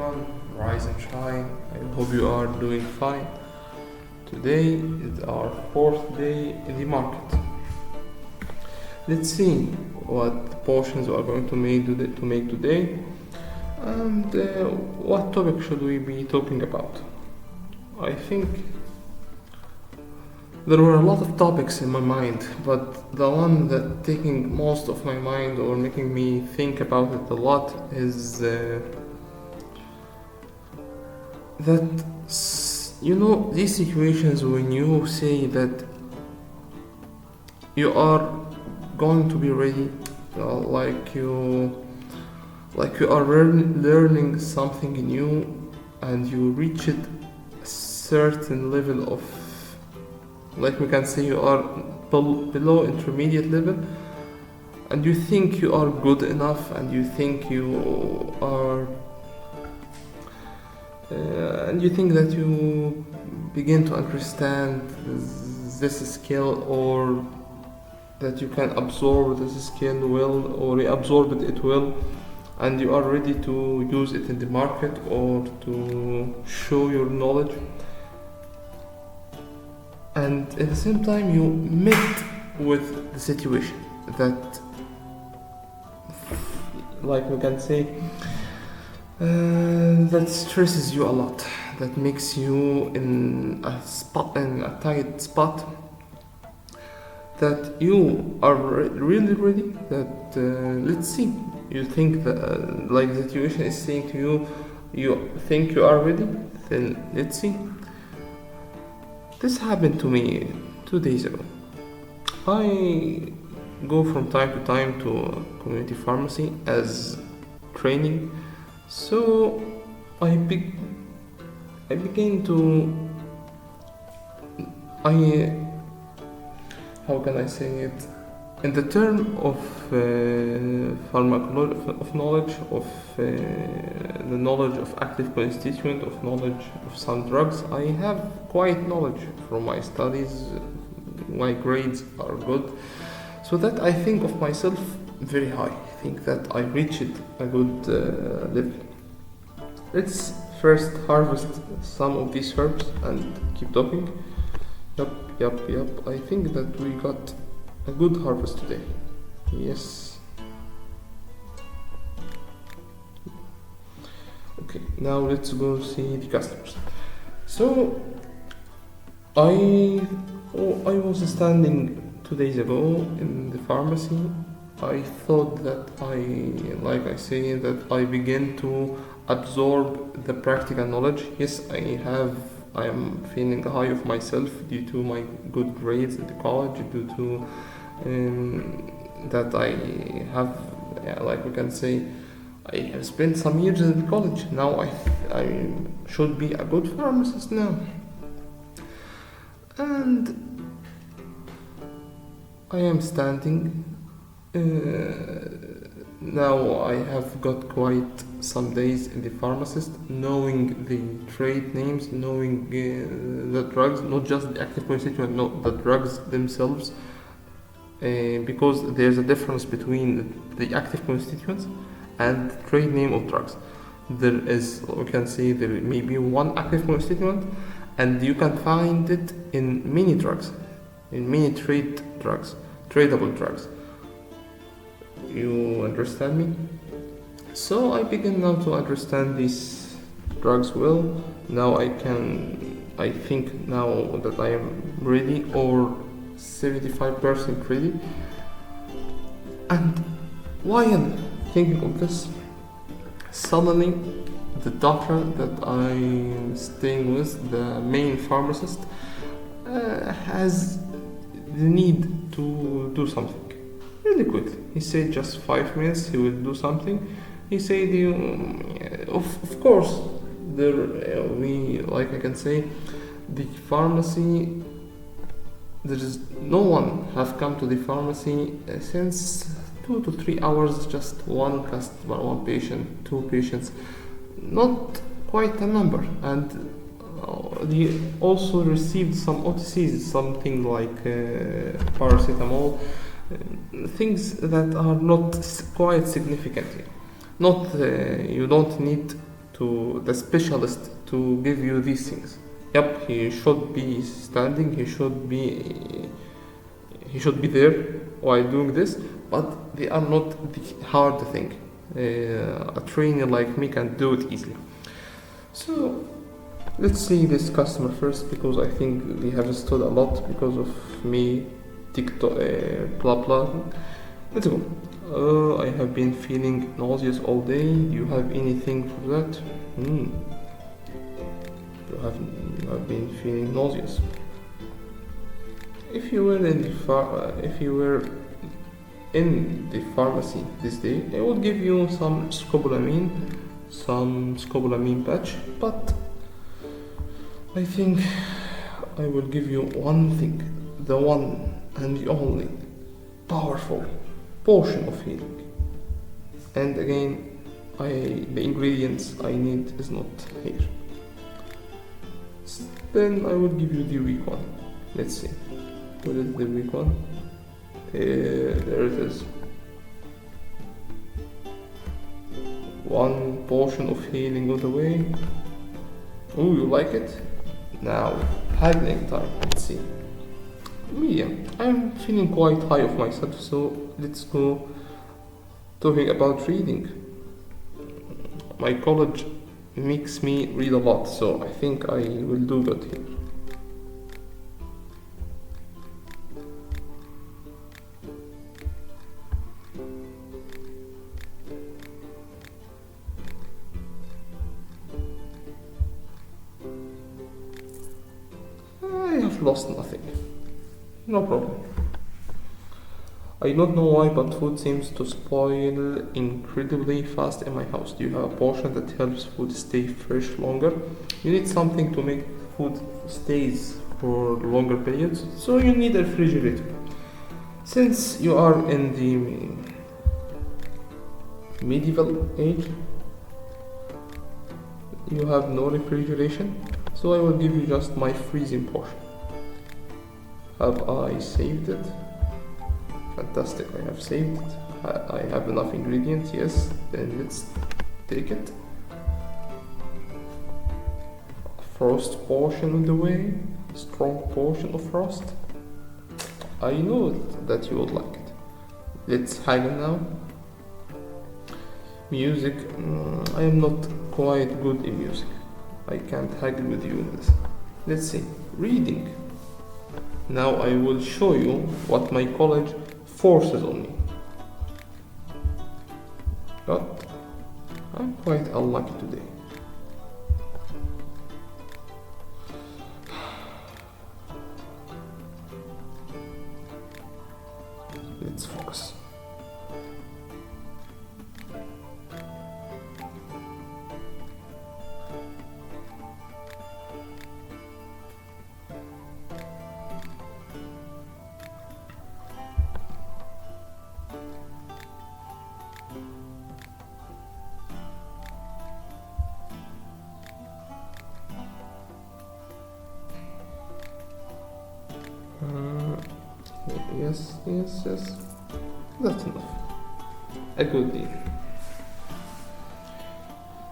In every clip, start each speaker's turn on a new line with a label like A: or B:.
A: everyone, rise and shine. I hope you are doing fine. Today is our fourth day in the market. Let's see what portions we are going to make today, and what topic should we be talking about. I think there were a lot of topics in my mind, but the one that taking most of my mind or making me think about it a lot is these situations when you say that you are going to be ready, like you are learning something new, and you reach it a certain level of, like we can say, you are below intermediate level, and you think you are good enough, and you think you are and you think that you begin to understand this skill, or that you can absorb this skill well, or reabsorb it well, and you are ready to use it in the market or to show your knowledge. And at the same time you met with the situation that, like we can say, that stresses you a lot, that makes you in a tight spot, that you are really ready, that let's see, you think that, like, the situation is saying to you, you think you are ready, then let's see. This happened to me 2 days ago. I go from time to time to a community pharmacy as training, so I began to how can I say it, in the term of pharmacology, of knowledge, of the knowledge of active constituent, of knowledge of some drugs. I have quite knowledge from my studies. My grades are good, so that I think of myself very high. I think that I reached a good level. Let's first harvest some of these herbs and keep talking. Yup. I think that we got a good harvest today. Yes. Okay, now let's go see the customers. So I was standing 2 days ago in the pharmacy. I thought that I began to absorb the practical knowledge. Yes, I am feeling high of myself due to my good grades at the college, due to that I have, like we can say, I have spent some years in the college. Now I should be a good pharmacist now. And I am standing. Now I have got quite some days in the pharmacist, knowing the trade names, knowing the drugs, not just the active constituent, no, the drugs themselves, because there's a difference between the active constituents and the trade name of drugs. There is, we can say, there may be one active constituent, and you can find it in many drugs, in many tradable drugs. You understand me? So I begin now to understand these drugs well. Now I think now that I am ready, or 75% ready. And while I'm thinking of this, suddenly the doctor that I'm staying with, the main pharmacist, has the need to do something really quickly. He said just 5 minutes he will do something. He said, of course, I can say, the pharmacy, there is no one have come to the pharmacy since 2 to 3 hours, just one customer, one patient, 2 patients, not quite a number. And they also received some OTCs, something like paracetamol, things that are not quite significant. Not you don't need to the specialist to give you these things. Yep, he should be standing, he should be there while doing this, but they are not the hard thing. A trainer like me can do it easily. So let's see this customer first, because I think they have stood a lot because of me, TikTok, blah blah. Let's go. I have been feeling nauseous all day. Do you have anything for that? You have been feeling nauseous. If you were in the pharmacy this day, I would give you some scopolamine patch, but I think I will give you one thing, the one and the only powerful potion of healing. And again, the ingredients I need is not here. Then I will give you the weak one. Let's see. What is the weak one? There it is. One potion of healing on the way. Oh, you like it? Now, haggling time. Let's see. Medium. I'm feeling quite high of myself, so let's go talking about reading. My college makes me read a lot, so I think I will do good here. I have lost nothing. No problem. I don't know why, but food seems to spoil incredibly fast in my house. Do you have a potion that helps food stay fresh longer? You need something to make food stays for longer periods, so you need a refrigerator. Since you are in the medieval age, you have no refrigeration, so I will give you just my freezing potion. Have I saved it? Fantastic, I have saved it. I have enough ingredients, yes. Then let's take it. Frost potion on the way. Strong potion of frost. I know that you would like it. Let's haggle now. Music. I am not quite good in music. I can't haggle with you in this. Let's see. Reading. Now I will show you what my college forces on me. But I'm quite unlucky today. Let's focus. Yes. That's enough. A good deal.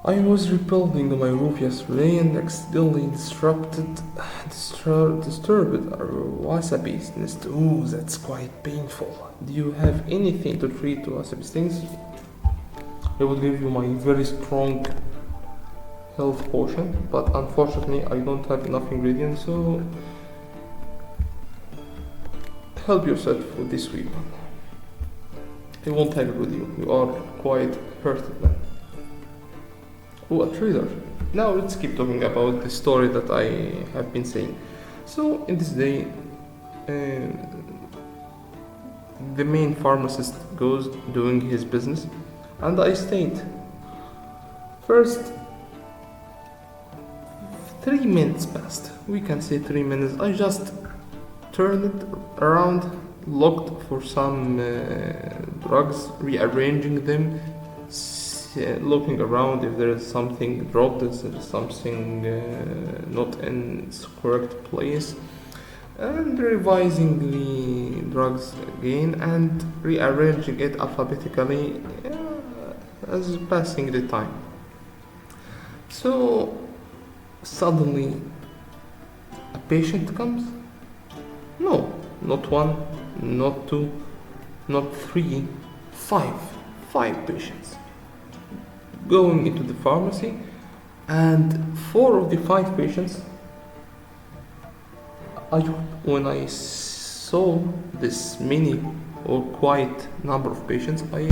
A: I was rebuilding my roof yesterday and accidentally disturbed our wasabi's nest. Ooh, that's quite painful. Do you have anything to treat wasabi stings? I will give you my very strong health potion, but unfortunately I don't have enough ingredients, so help yourself with this week. I won't haggle with you. You are quite hurted, man. Oh, a trader. Now let's keep talking about the story that I have been saying. So in this day, the main pharmacist goes doing his business, and I stayed. First, 3 minutes passed. We can say 3 minutes. I just turned it around, looked for some drugs, rearranging them, looking around if there is something dropped, if there is something not in its correct place, and revising the drugs again and rearranging it alphabetically as passing the time. So suddenly a patient comes. No, not one, not two, not three, five. Five patients going into the pharmacy, and four of the five patients, when I saw this many or quite number of patients, I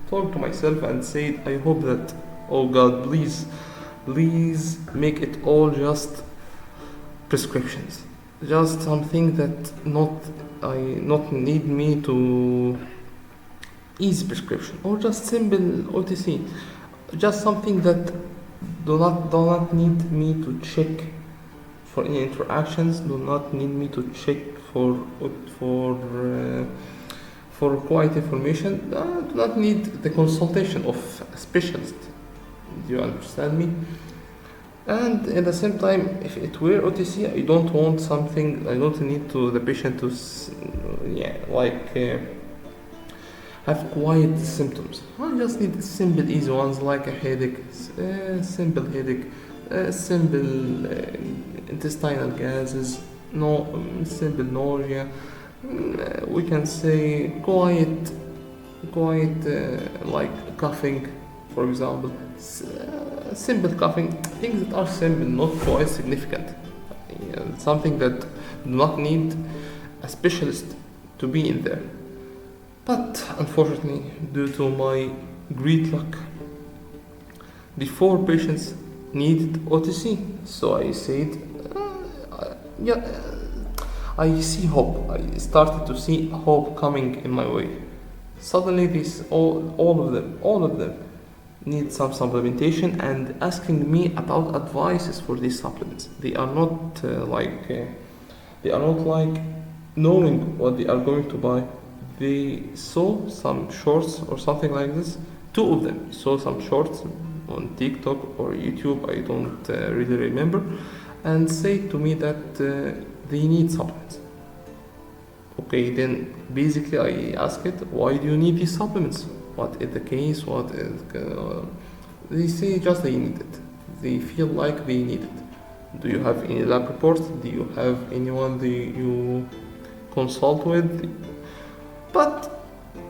A: talked to myself and said, I hope that, oh God, please make it all just prescriptions, just something that not need me to easy prescription, or just simple OTC, just something that do not need me to check for any interactions, do not need me to check for for uh, for quite information, do not need the consultation of a specialist. Do you understand me? And at the same time, if it were OTC, I don't want something. I don't need to the patient to, have quiet symptoms. I just need simple, easy ones like a headache, simple headache, simple intestinal gases, no simple nausea. We can say quiet like coughing, for example. Simple coughing, things that are simple, not quite significant. Something that do not need a specialist to be in there. But unfortunately, due to my great luck, the four patients needed OTC. So I said, yeah, I see hope. I started to see hope coming in my way. Suddenly, all of them need some supplementation and asking me about advices for these supplements. They are not like knowing what they are going to buy. They saw some shorts or something like this. Two of them saw some shorts on TikTok or YouTube, I don't really remember, and say to me that they need supplements. Okay, then basically I asked it, why do you need these supplements? What is the case? What is? They say just they need it. They feel like they need it. Do you have any lab reports? Do you have anyone that you consult with? But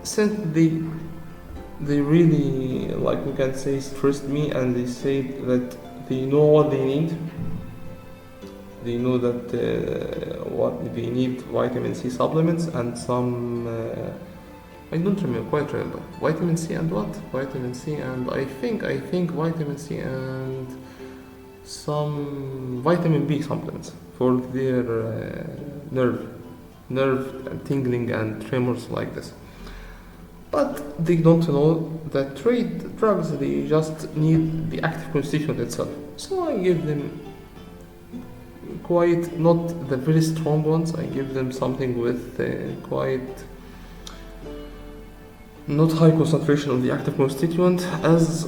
A: since they really, like we can say, stressed me, and they said that they know what they need. They know that what they need, vitamin C supplements and some. I don't quite remember. Vitamin C and what? Vitamin C and I think vitamin C and some vitamin B supplements for their nerve tingling and tremors like this. But they don't know that trade drugs, they just need the active constituent itself. So I give them quite, not the very strong ones, I give them something with quite not high concentration of the active constituent, as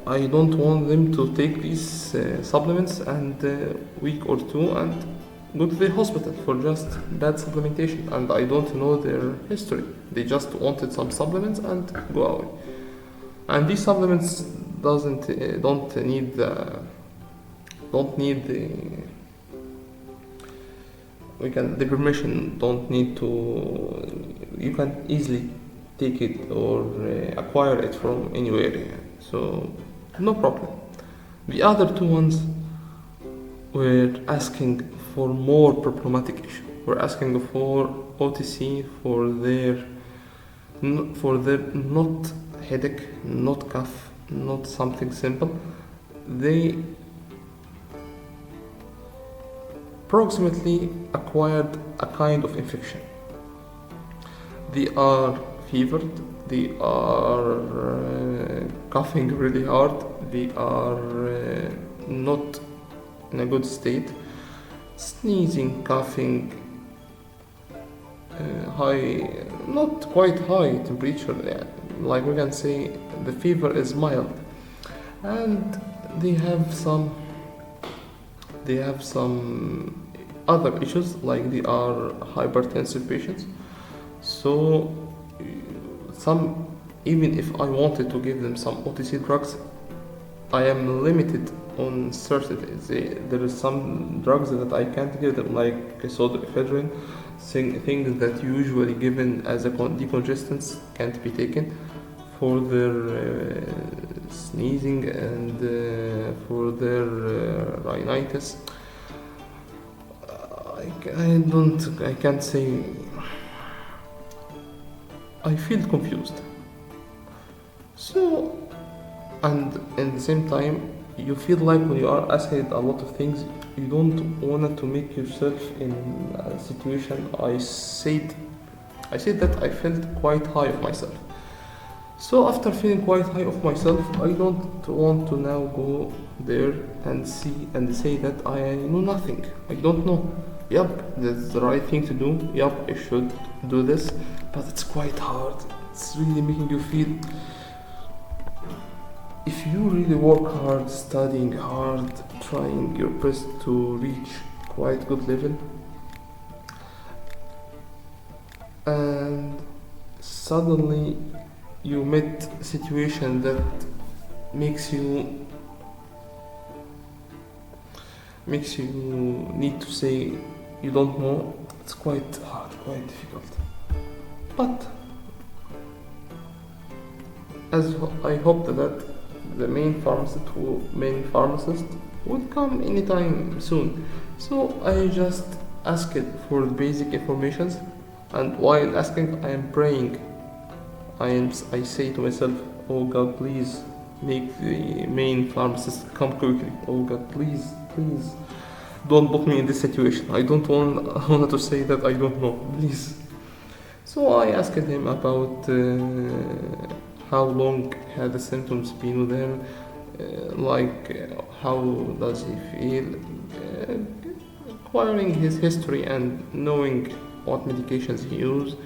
A: I don't want them to take these supplements and week or two and go to the hospital for just bad supplementation, and I don't know their history. They just wanted some supplements and go away. And these supplements don't need the permission, don't need to, you can easily take it or acquire it from anywhere, so no problem. The other two ones were asking for more problematic issue. We're asking for OTC for their not headache, not cough, not something simple. They approximately acquired a kind of infection. They are fevered, they are coughing really hard, they are not in a good state, sneezing, coughing, high, not quite high temperature, like we can say the fever is mild, and they have some other issues, like they are hypertensive patients. So some, even if I wanted to give them some OTC drugs, I am limited on certain. There is some drugs that I can't give them, like pseudoephedrine, things that usually given as a decongestants can't be taken for their sneezing and for their rhinitis. I can't say. I feel confused. So, and at the same time, you feel like when you are asked a lot of things, you don't want to make yourself in a situation. I said that I felt quite high of myself. So after feeling quite high of myself, I don't want to now go there and see and say that I know nothing. I don't know. Yep, that's the right thing to do. Yep, I should do this, but it's quite hard. It's really making you feel. If you really work hard, studying hard, trying your best to reach quite good level, and suddenly you met a situation that makes you need to say you don't know, it's quite hard, quite difficult. But as I hope that the main pharmacist will come anytime soon. So I just asked for the basic informations, and while asking I am praying. I say to myself, oh God, please make the main pharmacist come quickly. Oh God, please, please, don't put me in this situation. I don't want to say that I don't know, please. So I asked him about how long had the symptoms been with him, how does he feel, acquiring his history and knowing what medications he used.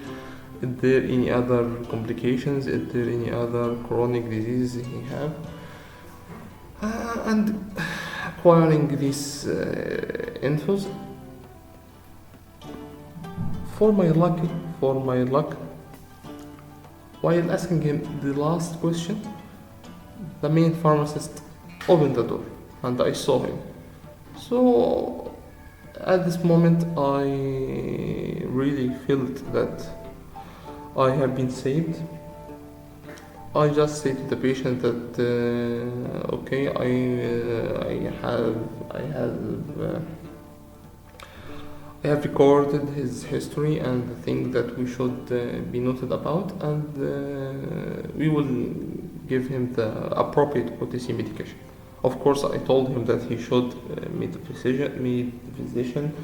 A: Is there any other complications? Is there any other chronic diseases he have? And acquiring these infos. For my luck, while asking him the last question, the main pharmacist opened the door and I saw him. So at this moment, I really felt that I have been saved. I just say to the patient that okay, I have recorded his history and the things that we should be noted about, and we will give him the appropriate OTC medication. Of course, I told him that he should meet the physician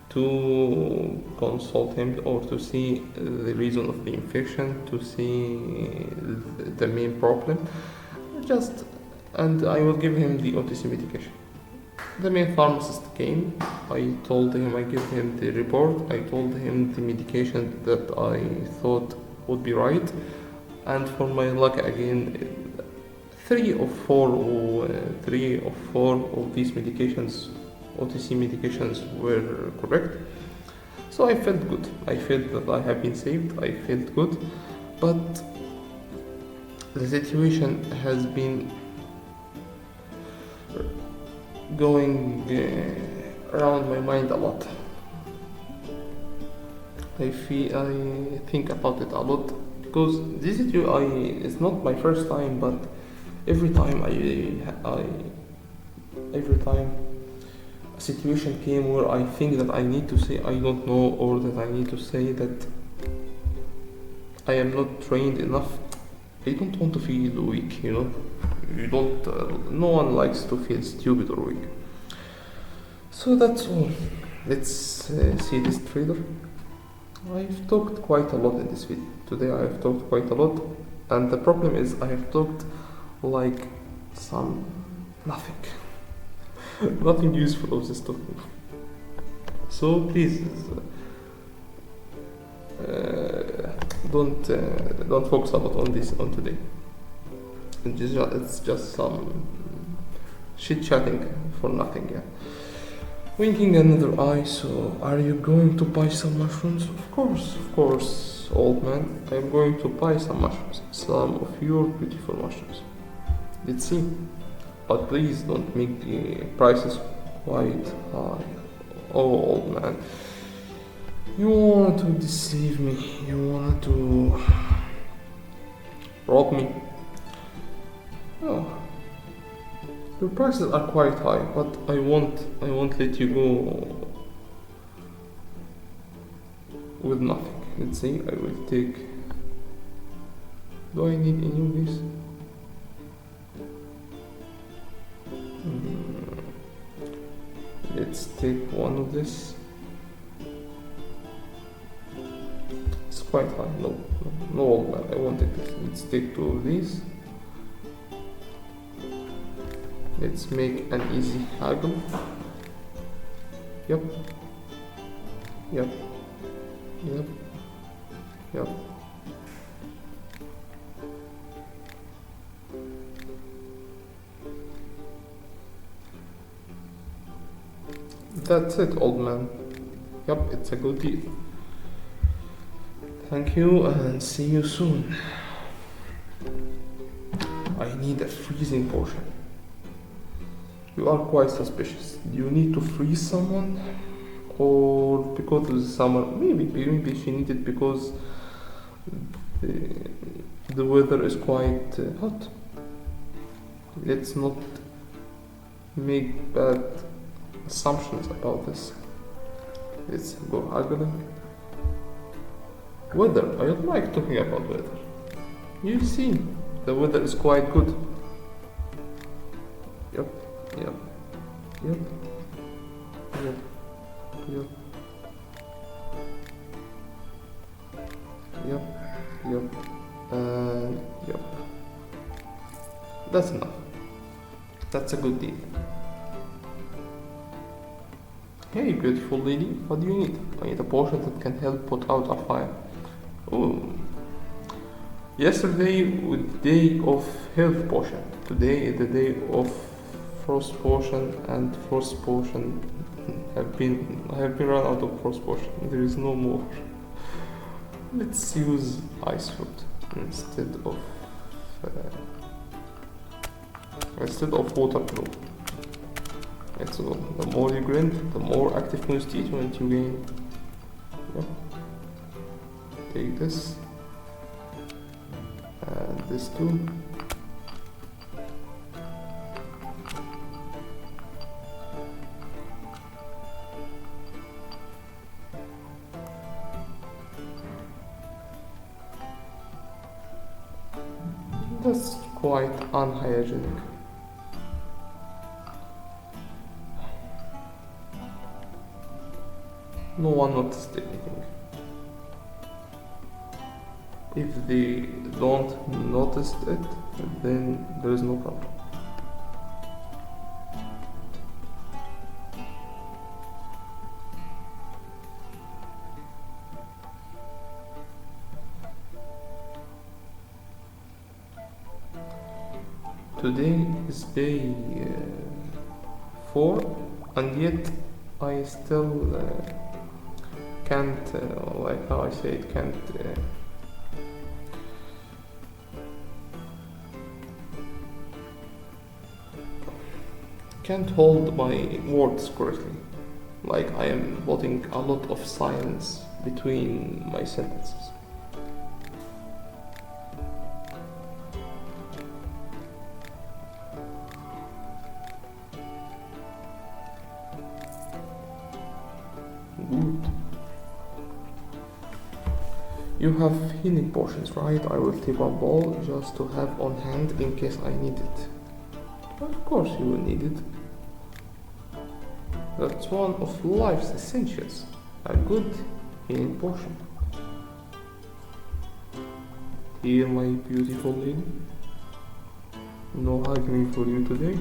A: to consult him or to see the reason of the infection, to see the main problem. And I will give him the OTC medication. The main pharmacist came. I told him, I gave him the report. I told him the medication that I thought would be right. And for my luck again, three or four of these medications, OTC medications, were correct. So I felt good. I felt that I have been saved. I felt good. But the situation has been going around my mind a lot. I think about it a lot because this it's not my first time, but every time a situation came where I think that I need to say I don't know, or that I need to say that I am not trained enough. I don't want to feel weak, you don't. No one likes to feel stupid or weak. So that's all. Let's see this trailer. I've talked quite a lot in this video. Today I have talked quite a lot, and the problem is I have talked like nothing. Nothing useful of this topic. So please don't focus a lot on today. It's just some chit chatting for nothing. Yeah. Winking another eye. So, are you going to buy some mushrooms? Of course, old man. I am going to buy some mushrooms. Some of your beautiful mushrooms. Let's see. but please don't make the prices quite high. Oh, old man, you want to deceive me, you want to rob me. Oh, your prices are quite high, but I won't let you go with nothing. Let's see, I will take. Do I need any of this? Mm, let's take one of this. It's quite high. No, old man, I wanted this. Let's take two of these. Let's make an easy haggle. Yep. Yep. Yep. Yep. That's it, old man. Yep, it's a good deal. Thank you and see you soon. I need a freezing potion. You are quite suspicious. Do you need to freeze someone? Or because of the summer? Maybe she needed because the weather is quite hot. Let's not make bad assumptions about this. Let's go arguing. Weather. I don't like talking about weather. You see, the weather is quite good. Yep. Yep. Yep. Yep. Yep. Yep. Yep. And yep. That's enough. That's a good deal. Hey, beautiful lady, what do you need? I need a potion that can help put out a fire. Oh. Yesterday was the day of health potion. Today is the day of frost potion, and frost potion I have been run out of frost potion. There is no more. Let's use ice fruit instead of waterproof. Let's go. The more you grind, the more active constituent you gain. Yep. Take this. And this too. That's quite unhygienic. No one noticed anything. If they don't notice it, then there is no problem. Today is day 4, and yet I still can't, like how I say it, can't hold my words correctly. Like I am putting a lot of silence between my sentences. Good. You have healing potions, right? I will take one ball just to have on hand in case I need it. Of course you will need it. That's one of life's essentials. A good healing potion. Here, my beautiful lady. No hugging for you today.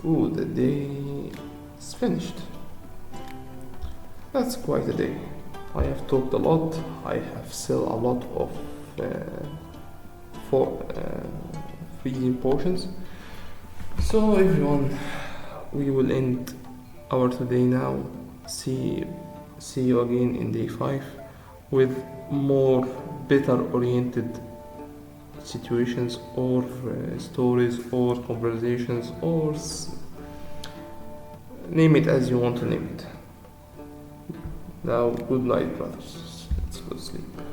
A: Ooh, the day is finished. That's quite a day. I have talked a lot. I have sold a lot of freezing potions. So everyone, we will end our today now. See you again in day 5 with more better oriented situations or stories or conversations or name it as you want to name it. Now, good night, brothers. Let's go sleep.